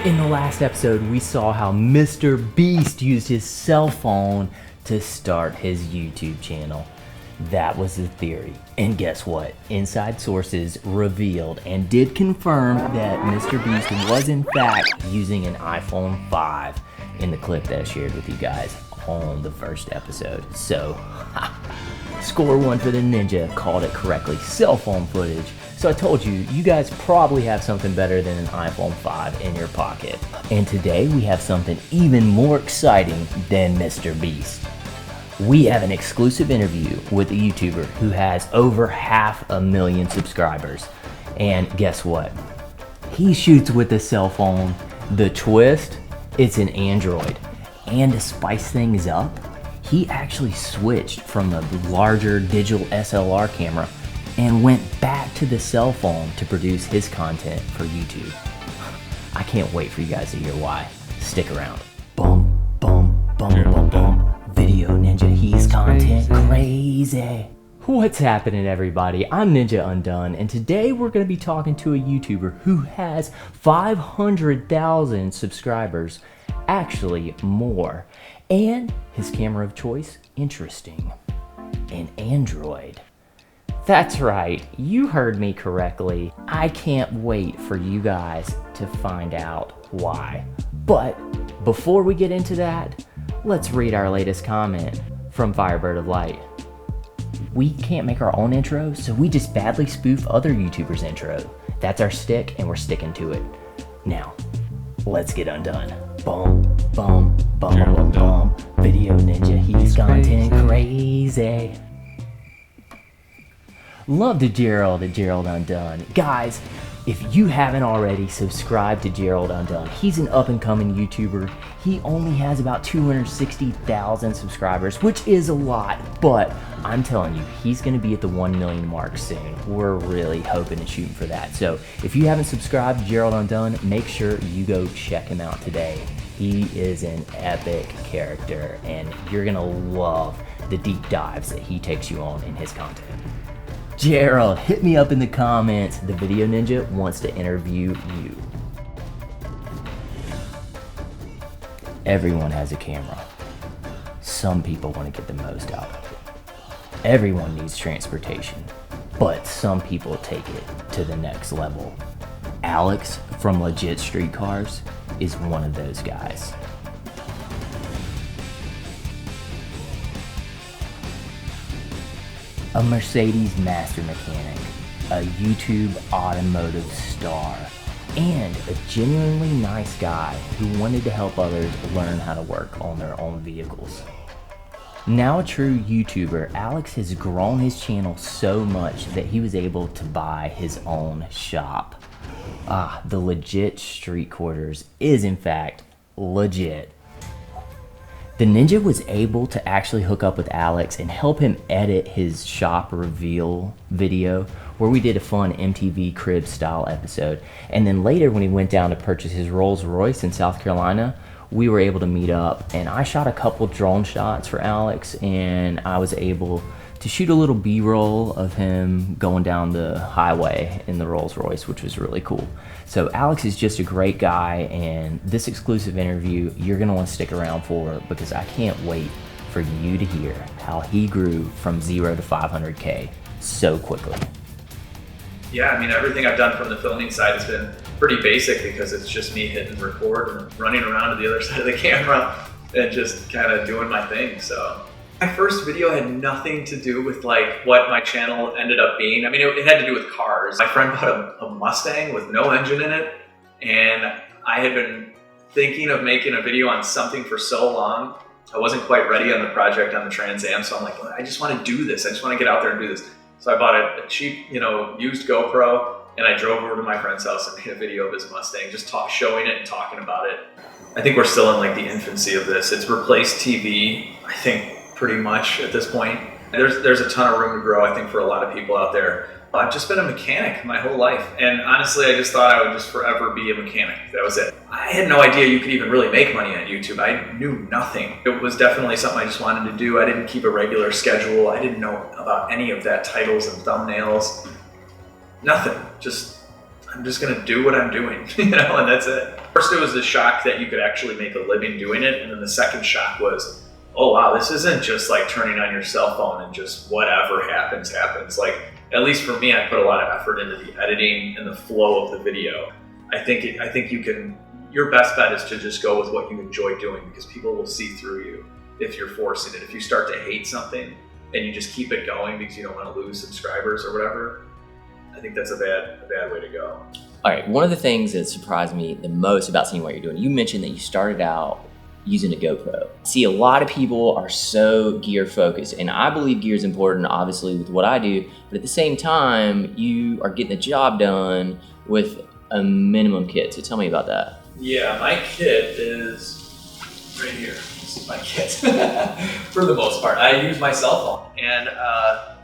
In the last episode, we saw how Mr. Beast used his cell phone to start his YouTube channel. That was the theory. And guess what? Inside sources revealed and did confirm that Mr. Beast was in fact using an iPhone 5 in the clip that I shared with you guys on the first episode. So, score one for the ninja, called it correctly, cell phone footage. So I told you, you guys probably have something better than an iPhone 5 in your pocket. And today we have something even more exciting than Mr. Beast. We have an exclusive interview with a YouTuber who has over 500,000 subscribers. And guess what? He shoots with a cell phone. The twist, it's an Android. And to spice things up, he actually switched from a larger digital SLR camera and went back to the cell phone to produce his content for YouTube. I can't wait for you guys to hear why. Stick around. Boom, boom, boom, boom, boom. Video Ninja, he's content crazy. What's happening, everybody? I'm Ninja Undone, and today we're going to be talking to a YouTuber who has 500,000 subscribers, actually more. And his camera of choice, interesting, an Android. That's right, you heard me correctly. I can't wait for you guys to find out why. But before we get into that, let's read our latest comment from Firebird of Light. We can't make our own intro, so we just badly spoof other YouTubers' intro. That's our stick, and we're sticking to it. Now, let's get undone. Boom, boom, boom, boom, boom. Video Ninja, he's content crazy. Love to Gerald at Gerald Undone. Guys, if you haven't already, subscribe to Gerald Undone. He's an up-and-coming YouTuber. He only has about 260,000 subscribers, which is a lot, but I'm telling you, he's gonna be at the 1 million mark soon. We're really hoping and shooting for that. So if you haven't subscribed to Gerald Undone, make sure you go check him out today. He is an epic character, and you're gonna love the deep dives that he takes you on in his content. Gerald, hit me up in the comments. The Video Ninja wants to interview you. Everyone has a camera. Some people want to get the most out of it. Everyone needs transportation, but some people take it to the next level. Alex from LegitStreetCars is one of those guys. A Mercedes master mechanic, a YouTube automotive star, and a genuinely nice guy who wanted to help others learn how to work on their own vehicles. Now a true YouTuber, Alex has grown his channel so much that he was able to buy his own shop. The Legit Street Quarters is in fact legit. The Ninja was able to actually hook up with Alex and help him edit his shop reveal video where we did a fun MTV crib style episode. And then later when he went down to purchase his Rolls Royce in South Carolina, we were able to meet up and I shot a couple drone shots for Alex and I was able to shoot a little B-roll of him going down the highway in the Rolls Royce, which was really cool. So Alex is just a great guy, and this exclusive interview you're gonna want to stick around for because I can't wait for you to hear how he grew from 0 to 500K so quickly. Yeah, I mean, everything I've done from the filming side has been pretty basic because it's just me hitting record and running around to the other side of the camera and just kind of doing my thing, so. My first video had nothing to do with like what my channel ended up being. I mean, it had to do with cars. My friend bought a Mustang with no engine in it, and I had been thinking of making a video on something for so long. I wasn't quite ready on the project on the Trans Am, so I'm like, I just want to do this. I just want to get out there and do this. So I bought a cheap, used GoPro, and I drove over to my friend's house and made a video of his Mustang, just showing it and talking about it. I think we're still in like the infancy of this. It's replaced TV, I think, pretty much at this point. There's a ton of room to grow, I think, for a lot of people out there. I've just been a mechanic my whole life, and honestly, I just thought I would just forever be a mechanic. That was it. I had no idea you could even really make money on YouTube. I knew nothing. It was definitely something I just wanted to do. I didn't keep a regular schedule. I didn't know about any of that, titles and thumbnails. Nothing. I'm just gonna do what I'm doing, and that's it. First, it was the shock that you could actually make a living doing it, and then the second shock was, oh wow, this isn't just like turning on your cell phone and just whatever happens. Like, at least for me, I put a lot of effort into the editing and the flow of the video. I think you can. Your best bet is to just go with what you enjoy doing, because people will see through you if you're forcing it. If you start to hate something and you just keep it going because you don't want to lose subscribers or whatever, I think that's a bad way to go. All right, one of the things that surprised me the most about seeing what you're doing, you mentioned that you started out using a GoPro. See, a lot of people are so gear focused, and I believe gear is important, obviously, with what I do, but at the same time, you are getting the job done with a minimum kit. So tell me about that. Yeah, my kit is right here. This is my kit for the most part. I use my cell phone, and I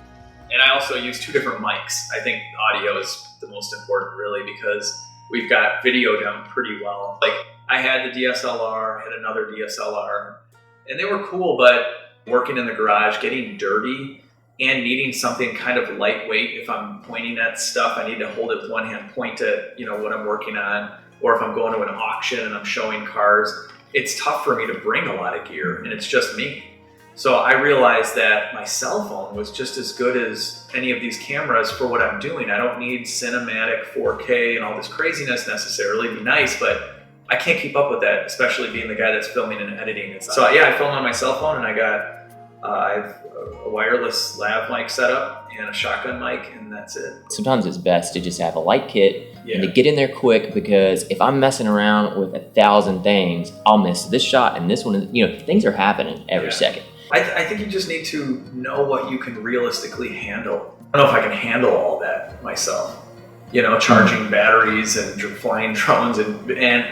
also use 2 different mics. I think audio is the most important, really, because we've got video down pretty well. Like, I had the DSLR, I had another DSLR, and they were cool, but working in the garage, getting dirty, and needing something kind of lightweight. If I'm pointing at stuff, I need to hold it with one hand, point at, what I'm working on, or if I'm going to an auction and I'm showing cars, it's tough for me to bring a lot of gear, and it's just me. So I realized that my cell phone was just as good as any of these cameras for what I'm doing. I don't need cinematic 4K and all this craziness necessarily. It'd be nice, but I can't keep up with that, especially being the guy that's filming and editing. So yeah, I film on my cell phone, and I have a wireless lav mic set up and a shotgun mic, and that's it. Sometimes it's best to just have a light kit and to get in there quick, because if I'm messing around with 1,000 things, I'll miss this shot and this one. Things are happening every second. I think you just need to know what you can realistically handle. I don't know if I can handle all that myself. Charging batteries and flying drones, and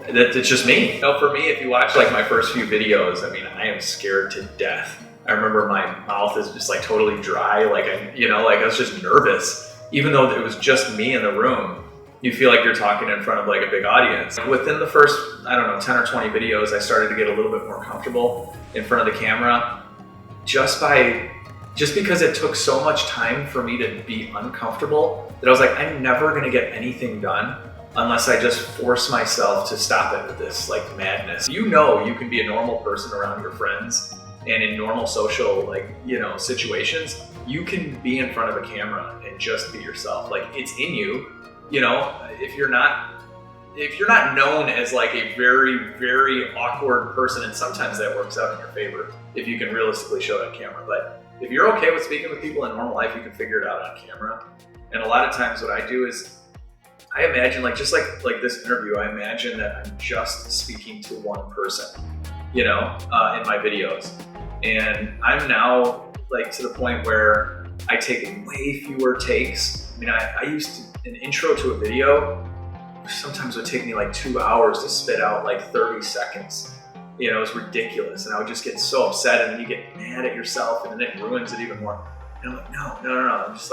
it's just me. For me, if you watch like my first few videos, I am scared to death. I remember my mouth is just like totally dry, like I was just nervous. Even though it was just me in the room, you feel like you're talking in front of like a big audience. Within the first, 10 or 20 videos, I started to get a little bit more comfortable in front of the camera, just because it took so much time for me to be uncomfortable that I was like, I'm never gonna get anything done unless I just force myself to stop it with this like madness. You can be a normal person around your friends, and in normal social situations, you can be in front of a camera and just be yourself. Like, it's in you. If you're not known as like a very, very awkward person, and sometimes that works out in your favor if you can realistically show it on camera. But if you're okay with speaking with people in normal life, you can figure it out on camera. And a lot of times what I do is I imagine, just like this interview, I imagine that I'm just speaking to one person, in my videos. And I'm now to the point where I take way fewer takes. I used to, an intro to a video sometimes would take me 2 hours to spit out 30 seconds. It was ridiculous, and I would just get so upset, and then you get mad at yourself, and then it ruins it even more. And I'm like, no. I'm just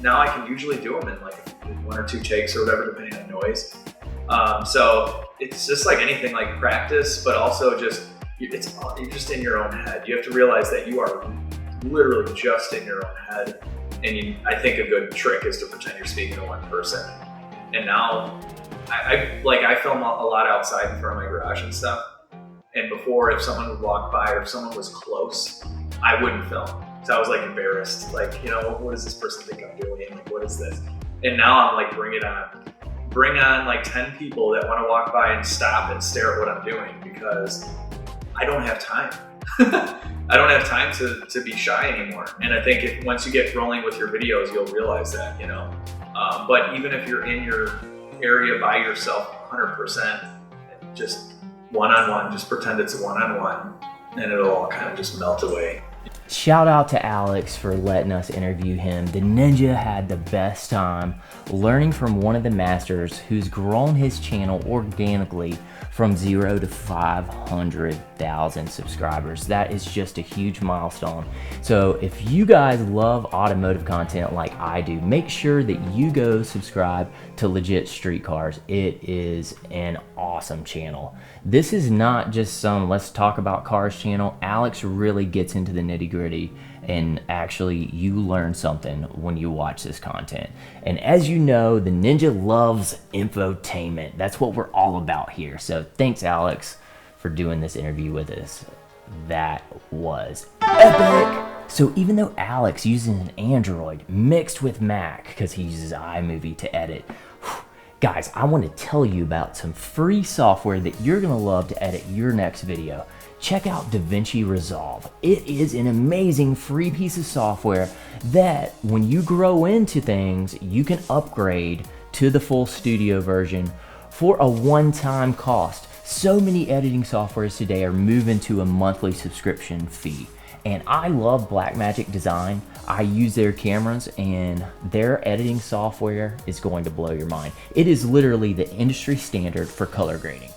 now I can usually do them in 1 or 2 takes or whatever, depending on noise. So it's just like anything, practice, but also just, you're just in your own head. You have to realize that you are literally just in your own head. And I think a good trick is to pretend you're speaking to one person. And now I film a lot outside in front of my garage and stuff. And before, if someone would walk by or if someone was close, I wouldn't film. So I was embarrassed, what does this person think I'm doing? What is this? And now I'm bring it on. Bring on 10 people that want to walk by and stop and stare at what I'm doing, because I don't have time. I don't have time to be shy anymore. And I think once you get rolling with your videos, you'll realize that, but even if you're in your area by yourself 100%, just one-on-one, just pretend it's one-on-one, and it'll all kind of just melt away. Shout out to Alex for letting us interview him. The Ninja had the best time learning from one of the masters who's grown his channel organically from 0 to 500,000 subscribers. That is just a huge milestone. So if you guys love automotive content like I do, make sure that you go subscribe to LegitStreetCars. It is an awesome channel. This is not just some let's talk about cars channel. Alex really gets into the nitty-gritty and actually you learn something when you watch this content. And as you know, the Ninja loves infotainment. That's what we're all about here. So thanks, Alex, for doing this interview with us. That was epic. So even though Alex uses an Android mixed with Mac because he uses iMovie to edit, guys, I want to tell you about some free software that you're going to love to edit your next video. Check out DaVinci Resolve. It is an amazing free piece of software that when you grow into things, you can upgrade to the full studio version for a one-time cost. So many editing softwares today are moving to a monthly subscription fee. And I love Blackmagic Design. I use their cameras and their editing software is going to blow your mind. It is literally the industry standard for color grading.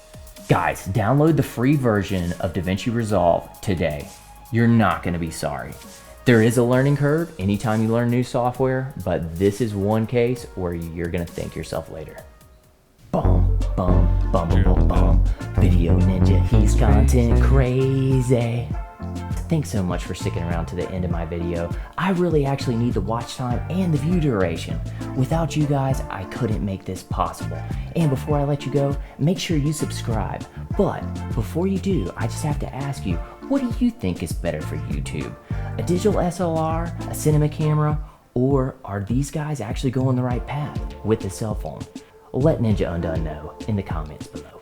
Guys, download the free version of DaVinci Resolve today. You're not going to be sorry. There is a learning curve anytime you learn new software, but this is one case where you're going to thank yourself later. Bum, bum, bum, bum, bum. Video Ninja, he's content crazy. Thanks so much for sticking around to the end of my video. I really actually need the watch time and the view duration. Without you guys, I couldn't make this possible. And before I let you go, make sure you subscribe. But before you do, I just have to ask you, what do you think is better for YouTube? A digital SLR, a cinema camera, or are these guys actually going the right path with the cell phone? Let Ninja Undone know in the comments below.